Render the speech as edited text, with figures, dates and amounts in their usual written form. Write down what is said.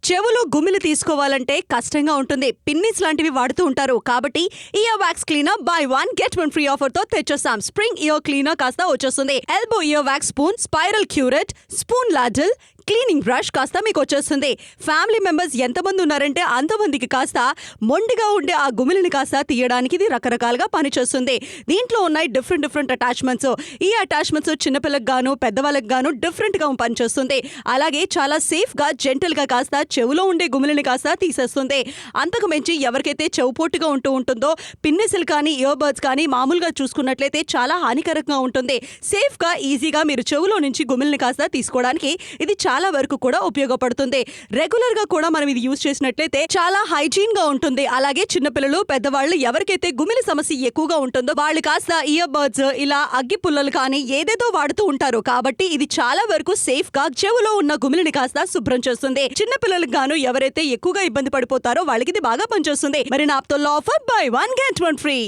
చెవులో గుమ్మిలు తీసుకోవాలంటే కష్టంగా ఉంటుంది. పిన్నిస్ లాంటివి వాడుతూ ఉంటారు. కాబట్టి ear wax cleaner buy 1 get 1 free offer తో తెచ్చేసాం. స్ప్రింగ్ ఇయర్ క్లీనర్ కాస్త వచ్చేస్తుంది. Elbow ear wax spoon, spiral curette, spoon ladle, cleaning brush కాస్త మీకు వచ్చేస్తుంది. ఫ్యామిలీ మెంబర్స్ ఎంతమంది ఉన్నారంటే అంతమందికి కాస్త మొండిగా ఉండే ఆ గుమిలిని కాస్త తీయడానికి ఇది రకరకాలుగా పనిచేస్తుంది. దీంట్లో ఉన్నాయి డిఫరెంట్ అటాచ్మెంట్స్. ఈ అటాచ్మెంట్స్ చిన్నపిల్లలకు గాను పెద్దవాళ్ళకి గాను డిఫరెంట్ గా పనిచేస్తుంది. అలాగే చాలా సేఫ్ గా జెంటల్ గా కాస్త చెవులో ఉండే గుమిలిని కాస్త తీసేస్తుంది. అంతకు మించి ఎవరికైతే చెవుపోటుగా ఉంటుందో పిన్నిసులు కానీ ఇయర్ బర్డ్స్ కానీ మామూలుగా చూసుకున్నట్లయితే చాలా హానికరంగా ఉంటుంది. సేఫ్ గా ఈజీగా మీరు చెవులో నుంచి గుమిలిని కాస్త తీసుకోవడానికి ఇది చాలా వరకు కూడా ఉపయోగపడుతుంది. రెగ్యులర్ గా కూడా మనం ఇది యూజ్ చేసినట్లయితే చాలా హైజీన్ గా ఉంటుంది. అలాగే చిన్నపిల్లలు పెద్దవాళ్ళు ఎవరికైతే గుమిలి సమస్య ఎక్కువగా ఉంటుందో వాళ్ళు కాస్త ఇయర్ బర్డ్స్ ఇలా అగ్గి పుల్లలు కానీ ఏదేదో వాడుతూ ఉంటారు. కాబట్టి ఇది చాలా వరకు సేఫ్ గా చెవులో ఉన్న గుమిలిని కాస్త శుభ్రం చేస్తుంది. చిన్నపిల్లలకు గాను ఎవరైతే ఎక్కువగా ఇబ్బంది పడిపోతారో వాళ్ళకి ఇది బాగా పనిచేస్తుంది. మరి నాప్తోల్లో ఆఫర్ బై 1 గెట్ 1 ఫ్రీ.